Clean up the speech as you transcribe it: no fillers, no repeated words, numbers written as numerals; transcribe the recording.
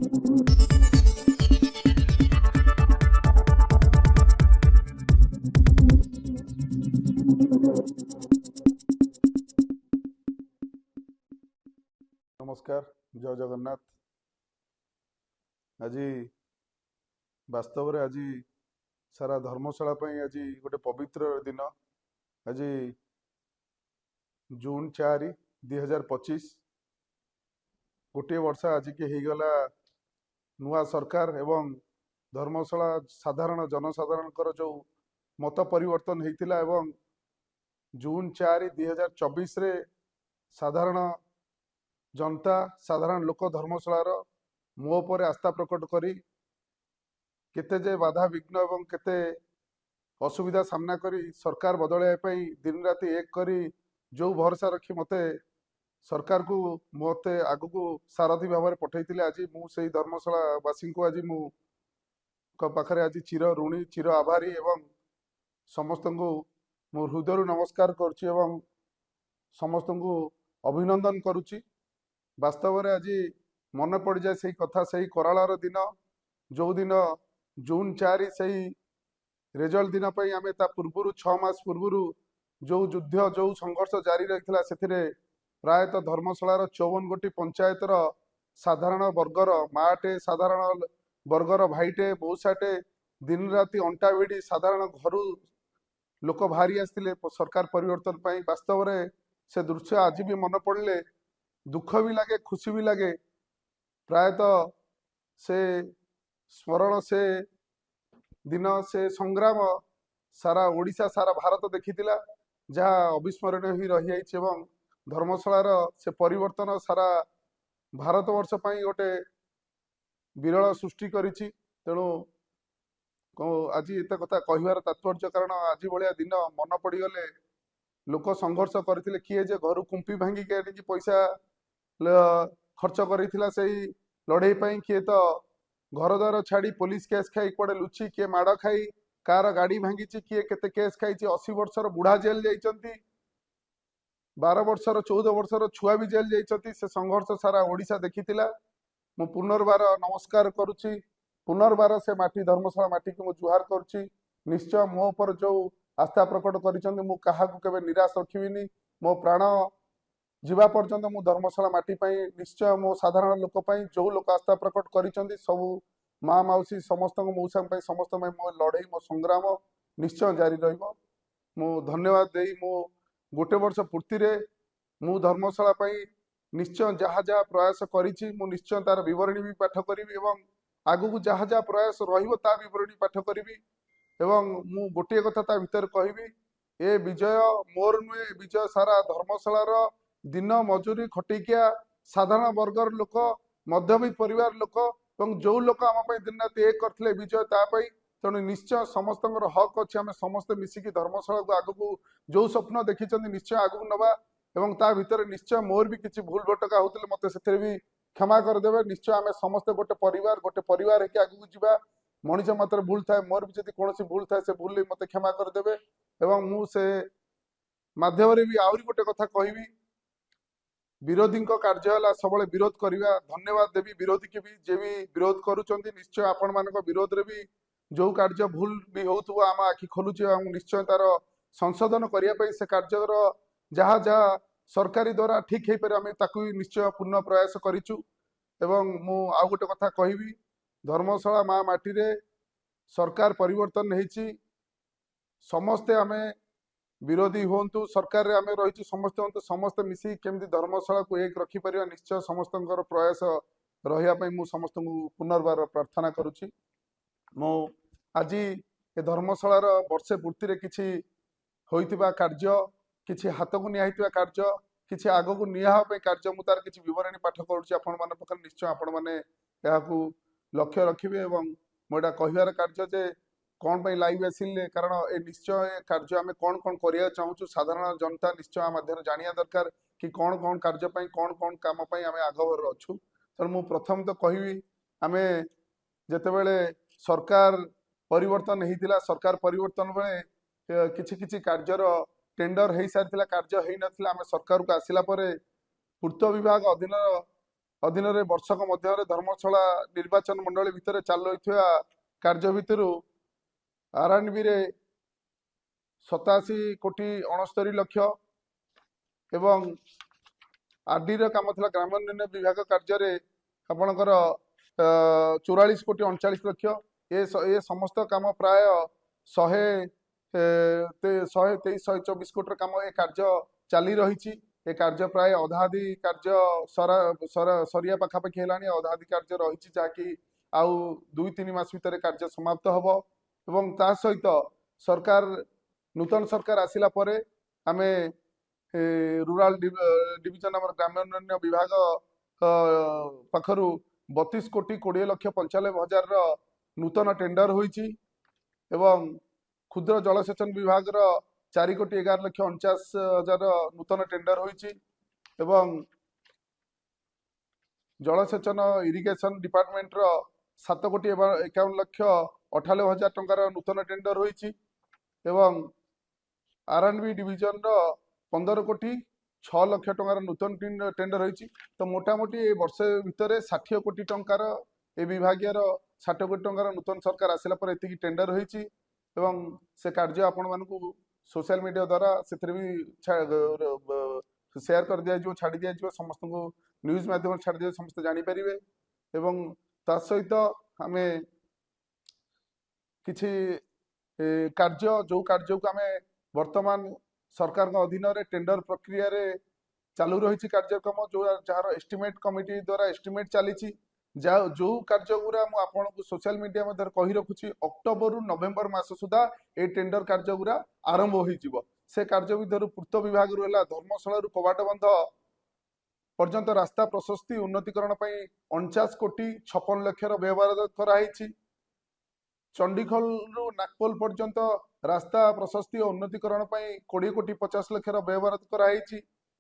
नमस्कार, जय जगन्नाथ। आज वास्तव में आज सारा धर्मशाला आज गोटे पवित्र दिन। आज जून 4 2025 गोटे वर्ष आज के होगला नुआ सरकार एवं धर्मशाला साधारण जनसाधारण जो मत परिवर्तन होता एवं जून 4 2024 रे साधारण जनता साधारण लोक धर्मशालार मो पर आस्था प्रकट करी केते जे बाधा विघ्न एवं केते असुविधा सामना करी सरकार बदलैया दिन राति एक करी जो भरोसा रखी मते सरकार को मते आगु को सारथी भाव में पठेइतिले। आज मु से धर्मशाला वासी को आज मु पाखरे आज चिर ऋणी चिर आभारी एवं समस्त को मु हृदय नमस्कार करुच्ची एवं समस्त को अभिनंदन करुच्ची। वास्तव में आज मन पड़ जाए से कथा से करालार दिन जो दिन जून 4 से रिजल्ट दिन पर आम पूर्व 6 मास पूर्व जो युद्ध जो संघर्ष जारी रही से प्रायतः धर्मशालार 54 गोटी पंचायतर साधारण वर्गर माटे साधारण वर्गर भाईटे मौसाटे दिन राति अंटा भिड़ी साधारण घर लोक बाहरी आसते सरकार परिवर्तन पर। वास्तव में से दृश्य आज भी मन पड़े दुख भी लगे खुशी भी लगे। प्रायतः से स्मरण से दिन से संग्राम सारा ओडिशा सारा भारत देखिथिला जहाँ अविस्मरणीय ही रही जाइछि एवं धर्मशालार से परिवर्तन सारा भारतवर्ष पई गोटे विरल सृष्टि करिछि। तेणु आज एत कथा कहिबार तात्पर्य कारण आज भलिया दिन मन पड़गले लोक संघर्ष करथिले किए जे घर कुंपी भांगी के पैसा खर्च करिथिला सेही लड़ाई पाई किए तो घर द्वार छाड़ी पुलिस केस खाई कुआडे लुची किए माड़ खाई कार गाड़ी भांगी किए केते केस खाई 80 वर्षर बुढ़ा जेल जाइछंती 12 वर्षर 14 वर्षर छुआ भी जेल जाइछंती। से संघर्ष सारा ओडिशा देखिथिला। मु पुनर्बार नमस्कार करुच्ची पुनर्बार से माटी धर्मशाला माटी को मु जुहार करुच्ची। निश्चय मो ऊपर जो आस्था प्रकट करिछंती मु काहाकू केबे निराश रखिबिनी। मो प्राण जीवा पर्यंत मु धर्मशाला माटी पाई निश्चय मो साधारण लोक पाई जो लोक आस्था प्रकट करिछंती सबु माँ मौसी समस्त मौसा समस्त मो लड़ई मो संग्राम निश्चय जारी रहिबो। मु धन्यवाद देई मु गोटे वर्ष पूर्ति रे मु धर्मशाला पाई निश्चय जहाँ जहाँ प्रयास करिछि मु निश्चय तार विवरणी भी पाठ करी एवं आगु जहाँ जहाँ प्रयास रहिबो ता विवरणी पाठ करी एवं मु गोटे कथा ता भीतर कहबी ए विजय मोर नुहे विजय सारा धर्मशालार दिन मजूरी खटिकिया साधारण वर्गर लोक मध्यवित्त परिवार लोक और जो लोक आम दिन रात एक करते विजय तापाई। तेणु निश्चय समस्त हक अच्छे आम समस्ते मिसिकी धर्मशाला को आगू जो स्वप्न देखी निश्चय आगू नवा एवं ता भीतर निश्चय मोर भी किसी भूल भटका होते मत से भी क्षमा करदे। निश्चय आम समस्ते गोटे परिवार है आगू जावा मनीष मात्र भूल थाए मोर भी जब कौन भूल थाए से भूल मत क्षमा करदे। एवं मु से माध्यम भी आहरी गोटे कथा कहबी विरोधी कार्य है सब विरोध करवा धन्यवाद देवी विरोधी के भी जे भी विरोध करुँच निश्चय आपण मान विरोध रे भी जो कार्य भूल भी हो आम आखि खोलुचे निश्चय तार संशोधन करने से कार्यर जहाँ जहाँ सरकारी द्वारा ठीक हो पारे आम ताकू निश्चय पूर्ण प्रयास करिचु। एवं मु आउ गोटे कथा कहबी धर्मशाला माँ माटी रे सरकार परिवर्तन होइछि समस्ते आमे विरोधी हूँ सरकार रे आमे रही समस्ते हूँ समस्ते मिसी केमती धर्मशाला को एक रखिपर निश्चय समस्त प्रयास रही मु समस्त पुनर्बार प्रार्थना करुच्ची। मु आज ए धर्मशालार वर्षे पूर्ति किछि होइतिबा कार्य किछि हाथ को निया कार्य किछि आग को निया कार्य मु तार किछि विवरणी पाठ करुच्ची आपण मान पाखरे निश्चय आपण माने एहाकू लक्ष्य रखिबे एवं मोटा कहिबार कार्य जे कौन पर लाइव आसिले कारण ए निश्चय कार्य आम कौन कौन करिया चाहूँ साधारण जनता निश्चय मध्य जानिया दरकार कि कौन कौन कार्य कौन कौन काम आम आगभर अच्छु। तेणु मु प्रथम तो कहबी आम जितेबले सरकार परिवर्तन होता सरकार परिवर्तन बेले किछि किछि कार्यर टेंडर हो सारी कार्य हो नाला आम सरकार को आसला पूर्त विभाग अधीन अधीन वर्षक मध्य धर्मशाला निर्वाचन मंडली भितर चालू कार्य भितर आरएनबी रे 87 कोटी 69 लक्ष एवं आरडी काम था ग्रामोन्नयन विभाग कार्य आपणकर 44 कोटी 39 लक्ष ये समस्त काम प्राय 123 कोटी काम ये कार्य चली रही। ए कार्य प्राय अधाधि कार्य सरिया पाखापाखि है अधाधि कार्य रही जहाँकि आउ 2-3 मास भितर कार्य समाप्त हम एवं ता सहित सरकार नूतन सरकार आसिला परे आमे रूराल डिविजन आम ग्रामोन्नयन विभाग पाखरु 32 कोटी 20 लक्ष 95 हजार नूतन टेंडर होईची एवं क्षुद्र जलसेचन विभाग 4 कोटी 11 लक्ष 49 हजार नूतन टेंडर होईची एवं जलसेचन इरिगेशन डिपार्टमेंट 7 कोटी 51 लक्ष 98 हजार टंकार नूतन टेंडर होईची एवं आरएनबी डिविजन 15 कोटी 6 लक्ष टंकार नूतन टेंडर होईची। तो मोटामोटी ए वर्ष भितर 60 कोटी टंकार ए विभागीय 60 कोटी टंकार नूतन सरकार आसिला पर एतिकी टेंडर होईची एवं से कार्य आपण मानकु सोशल मीडिया द्वारा से शेयर कर दिया छाड़ी दिया समस्त को न्यूज माध्यम छाड़ी दिया समस्त जानी पारिबे एवं ता सहित आमे किछि कार्य जो कार्य को आमे वर्तमान सरकार अधीन रे टेंडर प्रक्रिया रे चालू रही कार्यक्रम जो जार एस्टिमेट कमिटी द्वारा एस्टिमेट चली जो कार्य गुरा मु आपन को सोशल मीडिया मध्य कही रखुची अक्टोबर रु नवेम्बर मास सुधा ए टेंडर कार्य गुरा आरंभ होई जिवो। से कार्य विधर पूर्त विभाग रु हला धर्मशाला रु कवाट बंध पर्यंत रास्ता प्रशस्ति उन्नतिकरण पई 49 कोटी 56 लाख रो व्यवहार कराई। चंडीखोल रु नागपोल पर्यंत रास्ता प्रशस्ति और उन्नतिकरण 20 कोटी 50 लाख व्यवहार कराई।